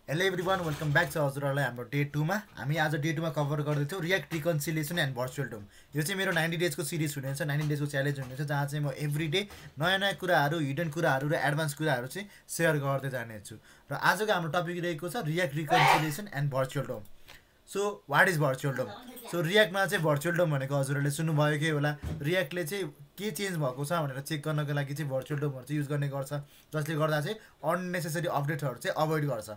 Hello everyone welcome back छ हजुरहरूलाई हाम्रो डे 2 मा हामी आज डे 2 मा कभर गर्दैछौँ रियाक्ट रिकन्सिलिएसन एन्ड भर्चुअल डोम। यो चाहिँ मेरो 90 डेजको सिरिज हुनेछ, 90 डेजको च्यालेन्ज हुनेछ, जहाँ चाहिँ म एभ्री डे नयाँ नयाँ कुराहरू, हिडन कुराहरू र एडभान्स कुराहरू चाहिँ सेयर गर्दै जानेछु। र आजको हाम्रो टपिक रहेको छ React reconciliation and virtual DOM. So what is virtual DOM? So रियाक्टमा चाहिँ भर्चुअल डोम भनेको हजुरहरूले सुन्नुभएकै होला। रियाक्टले चाहिँ के चेन्ज भएको छ भनेर चेक गर्नको लागि चाहिँ भर्चुअल डोमहरू चाहिँ युज गर्ने गर्छ, जसले गर्दा चाहिँ अननेसेसरी अपडेटहरू चाहिँ अभोइड गर्छ।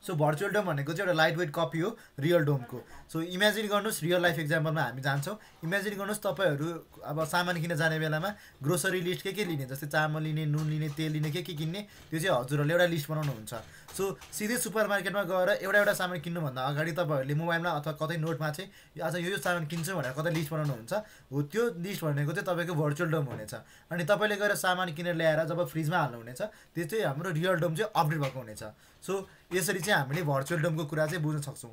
सो भर्चुअल डोम भनेको चाहिँ एउटा लाइट वेट कपी हो रियल डोमको। सो इमेजिन गर्नुहोस्, रियल लाइफ एक्जाम्पलमा हामी जान्छौँ। इमेजिन गर्नुहोस् तपाईँहरू अब सामान किन्न जाने बेलामा ग्रोसरी लिस्ट के लिने, जस्तै चामल लिने, नुन लिने, तेल लिने, के किन्ने, त्यो चाहिँ हजुरहरूले एउटा लिस्ट बनाउनुहुन्छ। सो सिधै सुपर मार्केटमा गएर एउटा सामान किन्नुभन्दा अगाडि तपाईँहरूले मोबाइलमा अथवा कतै नोटमा चाहिँ आज यो सामान किन्छु भनेर कतै लिस्ट बनाउनुहुन्छ। हो त्यो लिस्ट भनेको चाहिँ तपाईँको भर्चुअल डोम हुनेछ। अनि तपाईँले गएर सामान किनेर ल्याएर जब फ्रिजमा हाल्नुहुनेछ, त्यो चाहिँ हाम्रो रियल डोम चाहिँ अपडेट भएको हुनेछ। सो यसरी चाहिँ हामीले भर्चुअल डोमको कुरा चाहिँ बुझ्न सक्छौँ।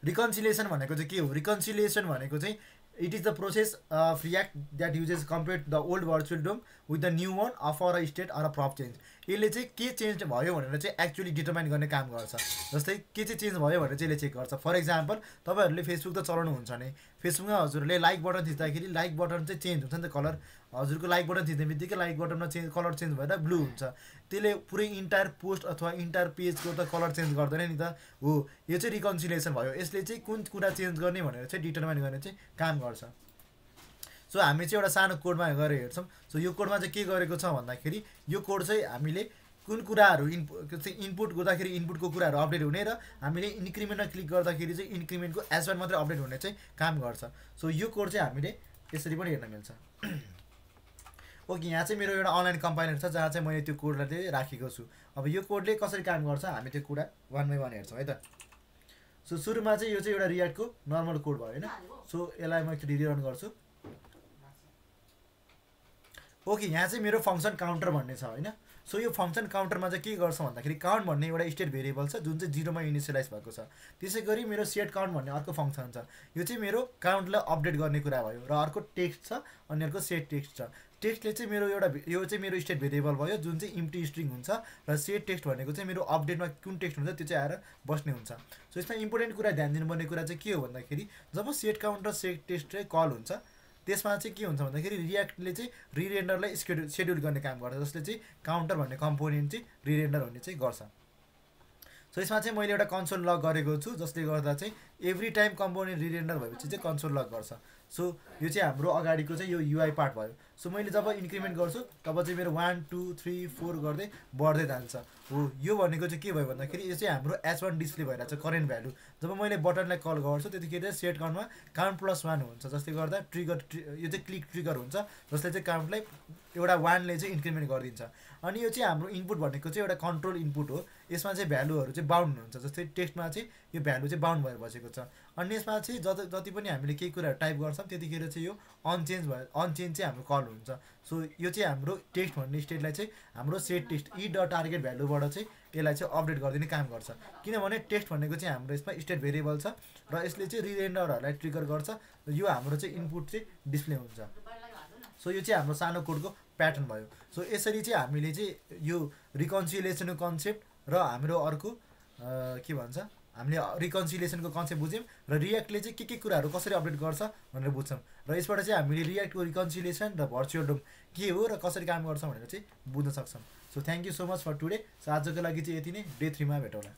रिकन्सिलिएसन भनेको चाहिँ के हो? रिकन्सिलिएसन भनेको चाहिँ it is the process of React that uses compare the old virtual DOM with the new one after a state or a prop change. यसले चाहिँ के चेन्ज भयो भनेर चाहिँ एक्चुअली डिटर्माइन गर्ने काम गर्छ। जस्तै के चाहिँ चेन्ज भयो भनेर चाहिँ यसले चेक गर्छ। फर इक्जाम्पल तपाईँहरूले फेसबुक त चलाउनुहुन्छ नि, फेसबुकमा हजुरहरूले लाइक बटन थिच्दाखेरि लाइक बटन चाहिँ चेन्ज हुन्छ नि त कलर। हजुरको लाइक बटन थिच्ने बित्तिकै लाइक बटनमा कलर चेन्ज भएर ब्लू हुन्छ। त्यसले पुरै इन्टायर पोस्ट अथवा इन्टायर पेजको त कलर चेन्ज गर्दैन नि त। हो, यो चाहिँ रिकन्सिलिएसन भयो। यसले चाहिँ कुन कुरा चेन्ज गर्ने भनेर चाहिँ डिटर्माइन गर्ने चाहिँ काम गर्छ। सो हामी चाहिँ एउटा सानो कोडमा गएर हेर्छौँ। सो यो कोडमा चाहिँ के गरेको छ भन्दाखेरि यो कोड चाहिँ हामीले कुन कुराहरू इनपुट गर्दाखेरि इनपुटको कुराहरू अपडेट हुने र हामीले इन्क्रिमेन्टमा क्लिक गर्दाखेरि चाहिँ इन्क्रिमेन्टको एज1 मात्रै अपडेट हुने चाहिँ काम गर्छ। सो यो कोड चाहिँ हामीले यसरी पनि हेर्न मिल्छ। ओके, यहाँ चाहिँ मेरो एउटा अनलाइन कम्पाइलर छ जहाँ चाहिँ मैले त्यो कोडलाई चाहिँ राखेको छु। अब यो कोडले कसरी काम गर्छ हामी त्यो कुरा वान बाई वान हेर्छौँ है त। सो सुरुमा चाहिँ यो चाहिँ एउटा रियाक्टको नर्मल कोड भयो होइन। सो यसलाई म एकचोटि रिरन गर्छु। ओके, यहाँ चाहिँ मेरो फङ्सन काउन्टर भन्ने छ होइन। सो यो फङ्सन काउन्टरमा चाहिँ के गर्छ भन्दाखेरि काउन्ट भन्ने एउटा स्टेट भेरिएबल छ जुन चाहिँ 0मा इनिसियलाइज भएको छ। त्यसै गरी मेरो सेट काउन्ट भन्ने अर्को फङ्सन छ। यो चाहिँ मेरो काउन्टलाई अपडेट गर्ने कुरा भयो। र अर्को टेक्स्ट छ अनि अर्को सेट टेक्स्ट छ। टेक्स्टले चाहिँ मेरो यो चाहिँ मेरो स्टेट भेरिएबल भयो जुन चाहिँ इम्टी स्ट्रिङ हुन्छ। र सेट टेक्स्ट भनेको चाहिँ मेरो अपडेटमा कुन टेक्स्ट हुन्छ त्यो चाहिँ आएर बस्ने हुन्छ। सो यसमा इम्पोर्टेन्ट कुरा ध्यान दिनुपर्ने कुरा चाहिँ के हो भन्दाखेरि जब सेट काउन्ट र सेट टेक्स्ट चाहिँ कल हुन्छ त्यसमा चाहिँ के हुन्छ भन्दाखेरि रियाक्टले चाहिँ रिरेन्डरलाई सेड्युल गर्ने काम गर्छ, जसले चाहिँ काउन्टर भन्ने कम्पोनेन्ट चाहिँ रिरेन्डर हुने चाहिँ गर्छ। सो यसमा चाहिँ मैले एउटा कन्सोल लग गरेको छु जसले गर्दा चाहिँ एभ्री टाइम कम्पोनेन्ट रिरेन्डर भएपछि चाहिँ कन्सोल लग गर्छ। सो यो चाहिँ हाम्रो अगाडिको चाहिँ यो युआई पार्ट भयो। सो मैले जब इन्क्रिमेन्ट गर्छु तब चाहिँ मेरो 1 2 3 4 गर्दै बढ्दै जान्छ। हो, यो भनेको चाहिँ के भयो भन्दाखेरि यो चाहिँ हाम्रो एच1 डिस्प्ले भइरहेको छ करेन्ट भ्यालु। जब मैले बटनलाई कल गर्छु त्यतिखेर सेट काउन्टमा काउन्ट +1 हुन्छ, जसले गर्दा यो चाहिँ क्लिक ट्रिगर हुन्छ जसले चाहिँ काउन्टलाई एउटा 1ले चाहिँ इन्क्रिमेन्ट गरिदिन्छ। अनि यो चाहिँ हाम्रो इनपुट भनेको चाहिँ एउटा कन्ट्रोल इनपुट हो। यसमा चाहिँ भ्यालुहरू चाहिँ बााउन्ड हुन्छ, जस्तै टेक्स्टमा चाहिँ यो भ्यालु चाहिँ बााउन्ड भएर बसेको छ। अनि यसमा चाहिँ जति पनि हामीले केही कुराहरू टाइप गर्छौँ त्यतिखेर चाहिँ यो अनचेन्ज चाहिँ हाम्रो कल हुन्छ। सो यो चाहिँ हाम्रो टेक्स्ट भन्ने स्टेटलाई चाहिँ हाम्रो सेट टेक्स्ट टार्गेट भ्यालुबाट चाहिँ यसलाई चाहिँ अपडेट गरिदिने काम गर्छ। किनभने टेक्स्ट भनेको चाहिँ हाम्रो यसमा स्टेट भेरिएबल छ र यसले चाहिँ रिरेन्डरहरूलाई ट्रिगर गर्छ। यो हाम्रो चाहिँ इनपुट चाहिँ डिस्प्ले हुन्छ। सो यो चाहिँ हाम्रो सानो कोडको प्याटर्न भयो। सो यसरी चाहिँ हामीले चाहिँ यो रिकन्सिलिएसनको कन्सेप्ट र हाम्रो अर्को के भन्छ हामीले रिकन्सिलिएसनको कन्सेप्ट बुझ्यौँ र रियाक्टले चाहिँ के कुराहरू कसरी अपडेट गर्छ भनेर बुझ्छौँ। र यसबाट चाहिँ हामीले रियाक्टको रिकन्सिलिएसन र भर्चुअल डोम के हो र कसरी काम गर्छ भनेर चाहिँ बुझ्न सक्छौँ। So thank you so much for today. So आजको लागि चाहिँ यति नै। डे 3 मा भेटौँला।